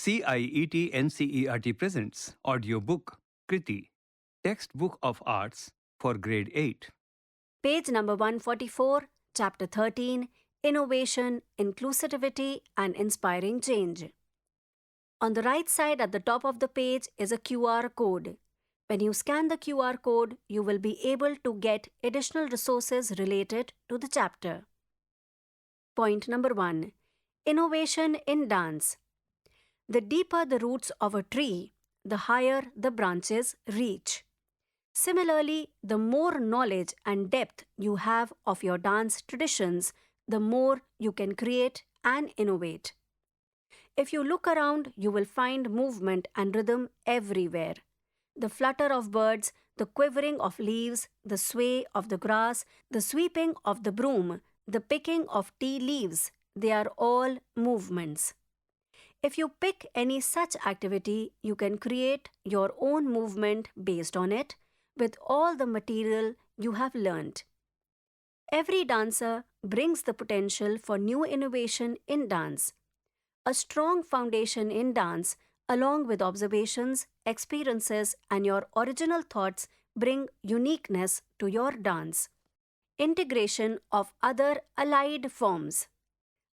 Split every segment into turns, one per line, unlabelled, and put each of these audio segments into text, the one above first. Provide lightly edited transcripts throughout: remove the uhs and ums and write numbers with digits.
CIET NCERT presents audiobook Kriti, Textbook of Arts for Grade 8.
Page number 144, Chapter 13, Innovation, Inclusivity and Inspiring Change. On the right side at the top of the page is a QR code. When you scan the QR code, you will be able to get additional resources related to the chapter. Point number 1. Innovation in dance. The deeper the roots of a tree, the higher the branches reach. Similarly, the more knowledge and depth you have of your dance traditions, the more you can create and innovate. If you look around, you will find movement and rhythm everywhere. The flutter of birds, the quivering of leaves, the sway of the grass, the sweeping of the broom, the picking of tea leaves, they are all movements. If you pick any such activity, you can create your own movement based on it, with all the material you have learned. Every dancer brings the potential for new innovation in dance. A strong foundation in dance, along with observations, experiences, and your original thoughts, bring uniqueness to your dance. Integration of other allied forms.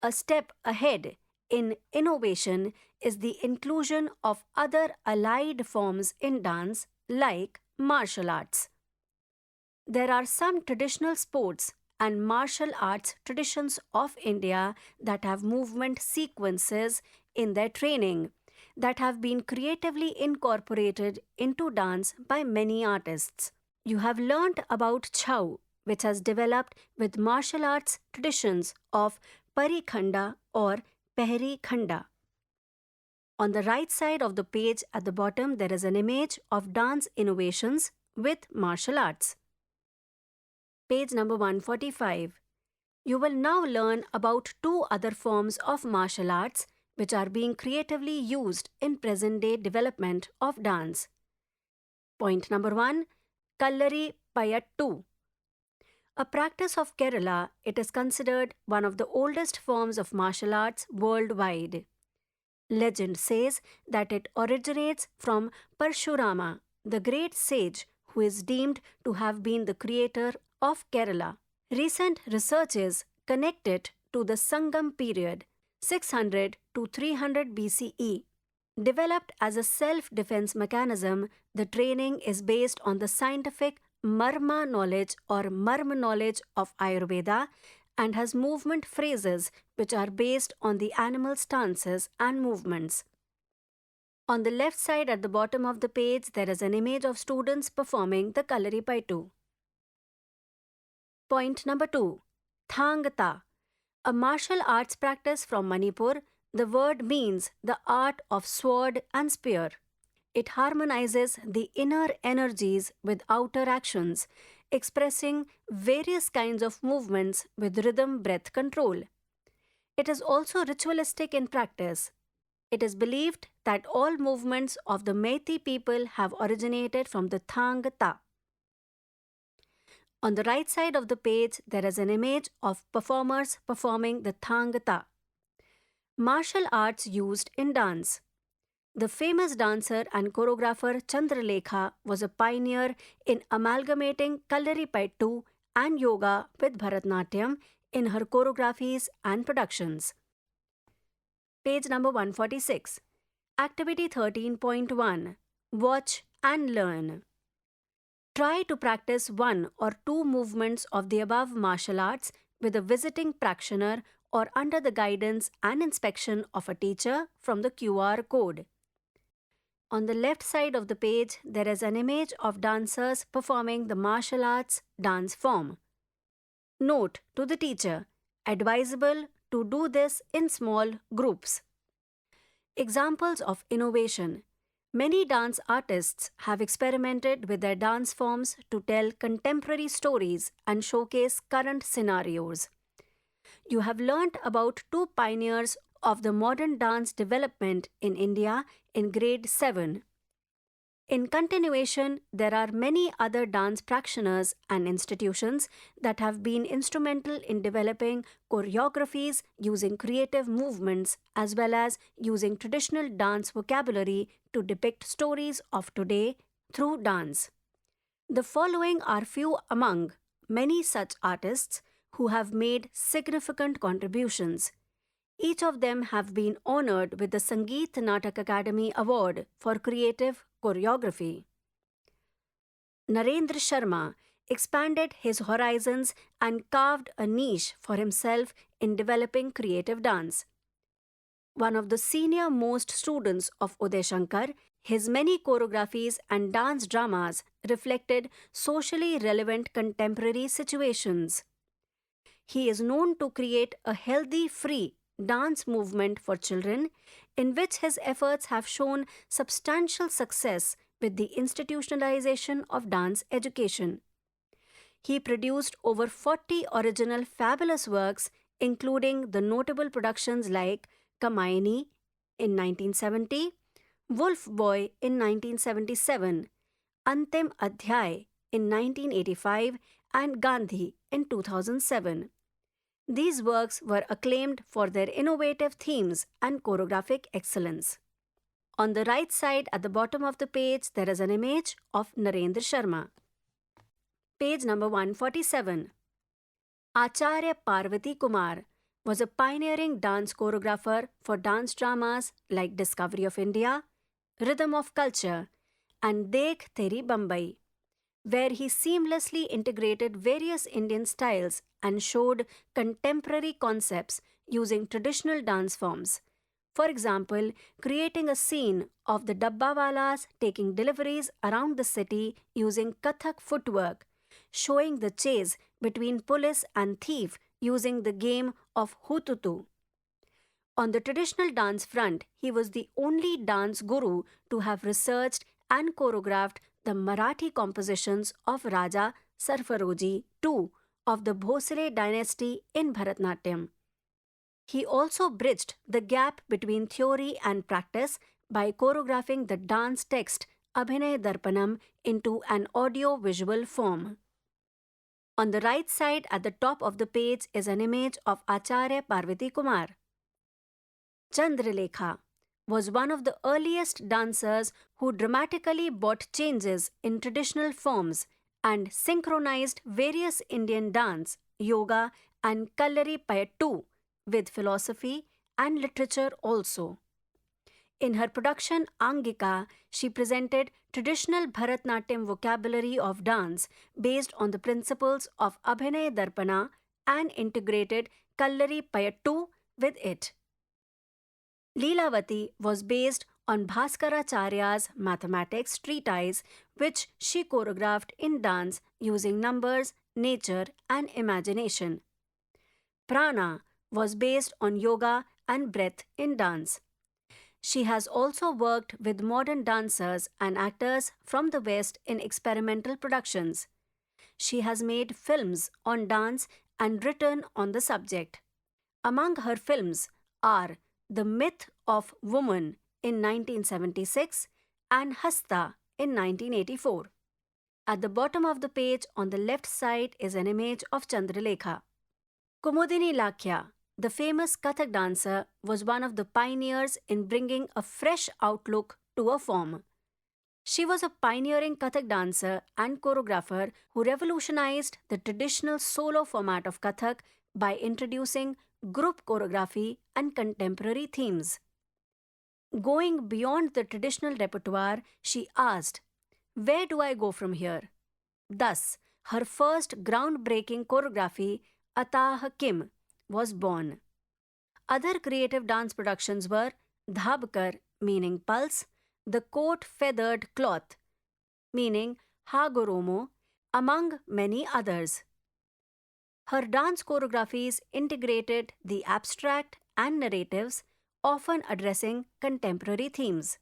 A step ahead in innovation is the inclusion of other allied forms in dance like martial arts. There are some traditional sports and martial arts traditions of India that have movement sequences in their training that have been creatively incorporated into dance by many artists. You have learnt about Chhau, which has developed with martial arts traditions of Parikhanda or Pehri Khanda. On the right side of the page at the bottom, there is an image of dance innovations with martial arts. Page number 145. You will now learn about two other forms of martial arts which are being creatively used in present-day development of dance. Point number 1. Kallari Payattu. A practice of Kerala, it is considered one of the oldest forms of martial arts worldwide. Legend says that it originates from Parshurama, the great sage who is deemed to have been the creator of Kerala. Recent researches connect it to the Sangam period, 600 to 300 BCE. Developed as a self-defense mechanism, the training is based on the scientific marma knowledge or marma knowledge of Ayurveda and has movement phrases which are based on the animal stances and movements. On the left side at the bottom of the page, there is an image of students performing the Kallari Payattu. Point number 2. Thang Ta. A martial arts practice from Manipur, the word means the art of sword and spear. It harmonizes the inner energies with outer actions, expressing various kinds of movements with rhythm breath control. It is also ritualistic in practice. It is believed that all movements of the Meitei people have originated from the Thang Ta. On the right side of the page, there is an image of performers performing the Thang Ta. Martial arts used in dance. The famous dancer and choreographer Chandralekha was a pioneer in amalgamating Kallari Payattu and yoga with Bharatnatyam in her choreographies and productions. Page number 146. Activity 13.1. Watch and learn. Try to practice one or two movements of the above martial arts with a visiting practitioner or under the guidance and inspection of a teacher from the QR code. On the left side of the page, there is an image of dancers performing the martial arts dance form. Note to the teacher, advisable to do this in small groups. Examples of innovation. Many dance artists have experimented with their dance forms to tell contemporary stories and showcase current scenarios. You have learnt about two pioneers of the modern dance development in India in grade 7. In continuation, there are many other dance practitioners and institutions that have been instrumental in developing choreographies using creative movements as well as using traditional dance vocabulary to depict stories of today through dance. The following are few among many such artists who have made significant contributions. Each of them have been honored with the Sangeet Natak Academy Award for Creative Choreography. Narendra Sharma expanded his horizons and carved a niche for himself in developing creative dance. One of the senior most students of Uday Shankar, his many choreographies and dance dramas reflected socially relevant contemporary situations. He is known to create a healthy, free dance movement for children, in which his efforts have shown substantial success with the institutionalization of dance education. He produced over 40 original fabulous works, including the notable productions like Kamayani in 1970, Wolf Boy in 1977, Antim Adhyay in 1985, and Gandhi in 2007. These works were acclaimed for their innovative themes and choreographic excellence. On the right side at the bottom of the page, there is an image of Narendra Sharma. Page number 147. Acharya Parvati Kumar was a pioneering dance choreographer for dance dramas like Discovery of India, Rhythm of Culture, and Dekh Teri Bambai, where he seamlessly integrated various Indian styles and showed contemporary concepts using traditional dance forms. For example, creating a scene of the Dabbawalas taking deliveries around the city using Kathak footwork, showing the chase between police and thief using the game of Hututu. On the traditional dance front, he was the only dance guru to have researched and choreographed the Marathi compositions of Raja Sarfaroji II of the Bhosle dynasty in Bharatnatyam. He also bridged the gap between theory and practice by choreographing the dance text Abhinay Darpanam into an audio-visual form. On the right side at the top of the page is an image of Acharya Parvati Kumar. Chandralekha was one of the earliest dancers who dramatically brought changes in traditional forms and synchronized various Indian dance, yoga, and Kallari Payattu with philosophy and literature also. In her production Angika, she presented traditional Bharatnatyam vocabulary of dance based on the principles of Abhinay Darpana and integrated Kallari Payattu with it. Leelavati was based on Bhaskaracharya's mathematics treatise, which she choreographed in dance using numbers, nature, and imagination. Prana was based on yoga and breath in dance. She has also worked with modern dancers and actors from the West in experimental productions. She has made films on dance and written on the subject. Among her films are The Myth of Woman in 1976 and Hasta in 1984. At the bottom of the page on the left side is an image of Chandralekha. Kumudini Lakhya, the famous Kathak dancer, was one of the pioneers in bringing a fresh outlook to a form. She was a pioneering Kathak dancer and choreographer who revolutionized the traditional solo format of Kathak by introducing group choreography and contemporary themes. Going beyond the traditional repertoire, she asked, "Where do I go from here?" Thus, her first groundbreaking choreography, Atah Kim, was born. Other creative dance productions were Dhabkar, meaning pulse, the coat feathered cloth, meaning Hagoromo, among many others. Her dance choreographies integrated the abstract and narratives, often addressing contemporary themes.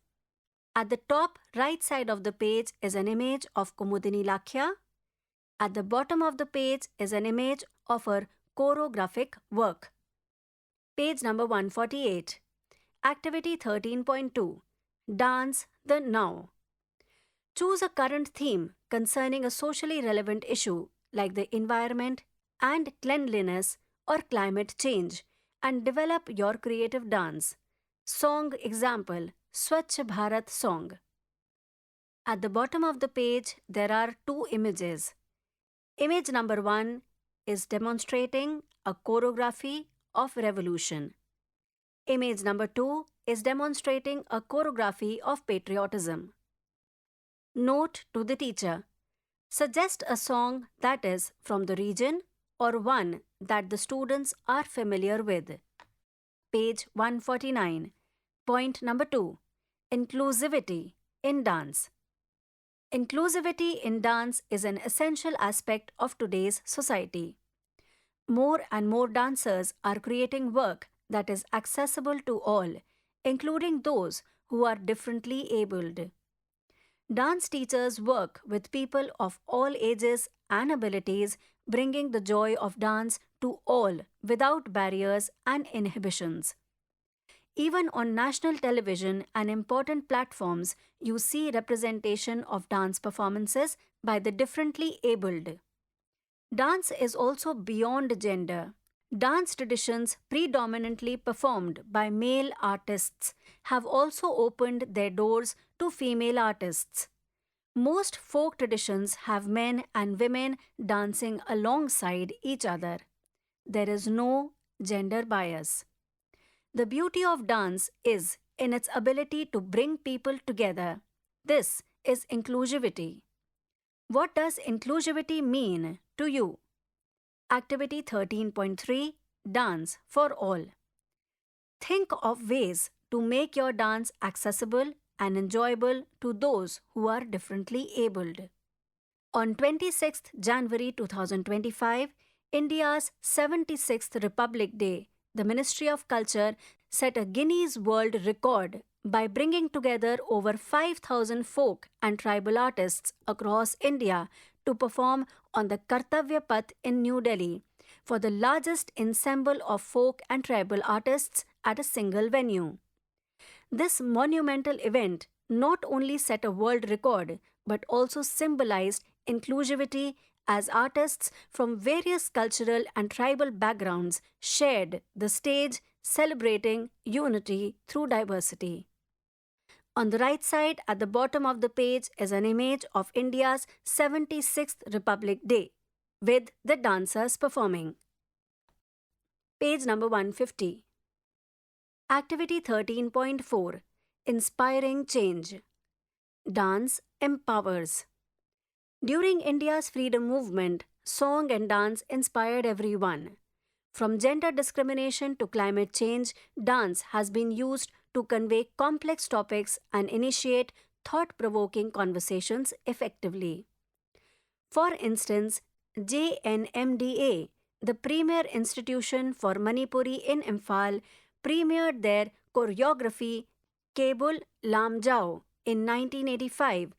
At the top right side of the page is an image of Kumudini Lakhya. At the bottom of the page is an image of her choreographic work. Page number 148. Activity 13.2. Dance the Now. Choose a current theme concerning a socially relevant issue like the environment and cleanliness or climate change and develop your creative dance. Song example Swachh Bharat song. At the bottom of the page, there are two images. Image number 1 is demonstrating a choreography of revolution. Image number 2 is demonstrating a choreography of patriotism. Note to the teacher. Suggest a song that is from the region or one that the students are familiar with. Page 149. Point number 2. Inclusivity in dance. Inclusivity in dance is an essential aspect of today's society. More and more dancers are creating work that is accessible to all, including those who are differently abled. Dance teachers work with people of all ages and abilities, bringing the joy of dance to all without barriers and inhibitions. Even on national television and important platforms, you see representation of dance performances by the differently abled. Dance is also beyond gender. Dance traditions predominantly performed by male artists have also opened their doors to female artists. Most folk traditions have men and women dancing alongside each other. There is no gender bias. The beauty of dance is in its ability to bring people together. This is inclusivity. What does inclusivity mean to you? Activity 13.3 Dance for All. Think of ways to make your dance accessible and enjoyable to those who are differently abled. On 26th January 2025, India's 76th Republic Day, the Ministry of Culture set a Guinness World Record by bringing together over 5,000 folk and tribal artists across India to perform on the Kartavya Path in New Delhi for the largest ensemble of folk and tribal artists at a single venue. This monumental event not only set a world record but also symbolized inclusivity as artists from various cultural and tribal backgrounds shared the stage celebrating unity through diversity. On the right side at the bottom of the page is an image of India's 76th Republic Day with the dancers performing. Page number 150. Activity 13.4 Inspiring Change. Dance empowers. During India's freedom movement, song and dance inspired everyone. From gender discrimination to climate change, dance has been used to convey complex topics and initiate thought-provoking conversations effectively. For instance, JNMDA, the premier institution for Manipuri in Imphal, premiered their choreography Kebul Lamjao in 1985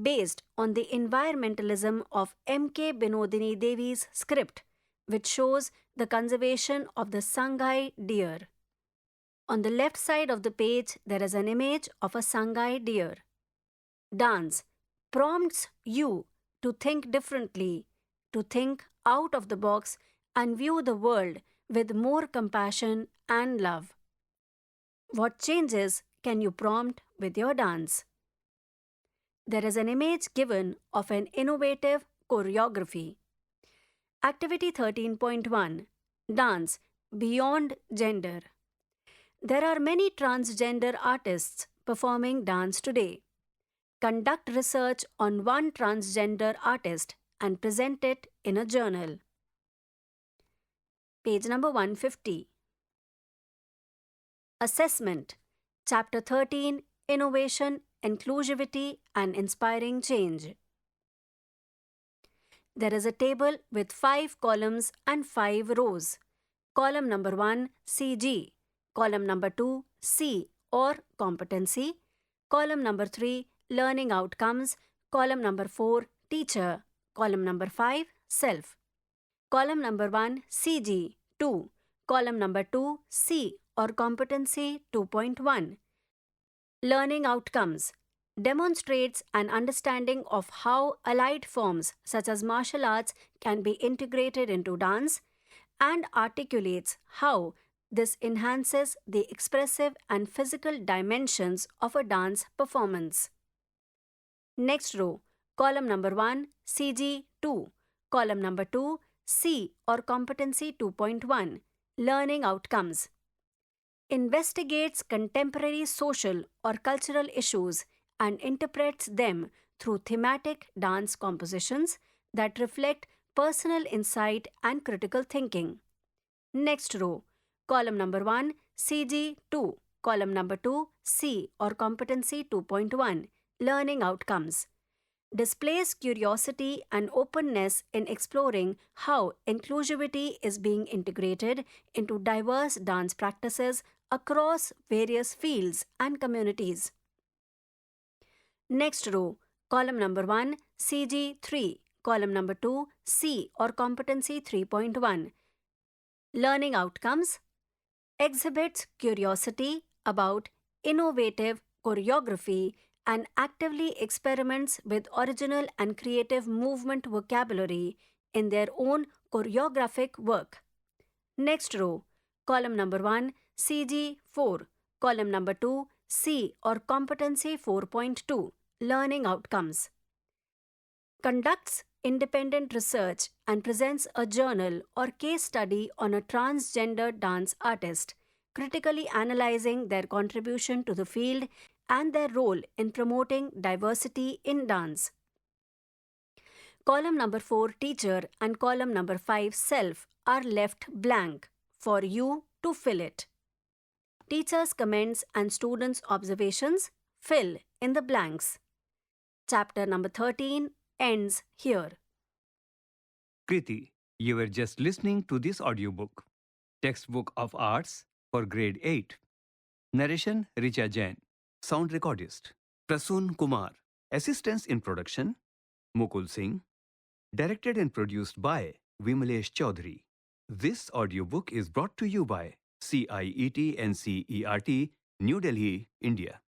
based on the environmentalism of M.K. Binodini Devi's script, which shows the conservation of the Sangai deer. On the left side of the page, there is an image of a Sangai deer. Dance prompts you to think differently, to think out of the box and view the world with more compassion and love. What changes can you prompt with your dance? There is an image given of an innovative choreography. Activity 13.1 Dance Beyond Gender. There are many transgender artists performing dance today. Conduct research on one transgender artist and present it in a journal. Page number 150. Assessment. Chapter 13 Innovation, Inclusivity and Inspiring Change. There is a table with 5 columns and 5 rows. Column number 1 CG, column number 2 C or competency, column number 3 learning outcomes, column number 4 teacher, column number 5 self. Column number 1 CG 2, column number 2 C or competency 2.1. Learning outcomes demonstrates an understanding of how allied forms such as martial arts can be integrated into dance and articulates how this enhances the expressive and physical dimensions of a dance performance. Next row, column number 1, CG2, column number 2, C or competency 2.1, learning outcomes. Investigates contemporary social or cultural issues and interprets them through thematic dance compositions that reflect personal insight and critical thinking. Next row, column number 1, CG2, column number 2, C or competency 2.1, learning outcomes. Displays curiosity and openness in exploring how inclusivity is being integrated into diverse dance practices across various fields and communities. Next row, column number 1, CG3, column number 2, C or competency 3.1, learning outcomes. Exhibits curiosity about innovative choreography and actively experiments with original and creative movement vocabulary in their own choreographic work. Next row, column number 1, CG4, column number 2, C or competency 4.2, learning outcomes. Conducts independent research and presents a journal or case study on a transgender dance artist, critically analyzing their contribution to the field and their role in promoting diversity in dance. Column number 4, teacher, and column number 5, self, are left blank for you to fill it. Teacher's comments and students' observations fill in the blanks. Chapter number 13 ends here.
Kriti, you were just listening to this audiobook, Textbook of Arts for Grade 8. Narration Richa Jain. Sound recordist Prasoon Kumar. Assistance in production Mukul Singh. Directed and produced by Vimalesh Chaudhary. This audiobook is brought to you by CIET NCERT, New Delhi, India.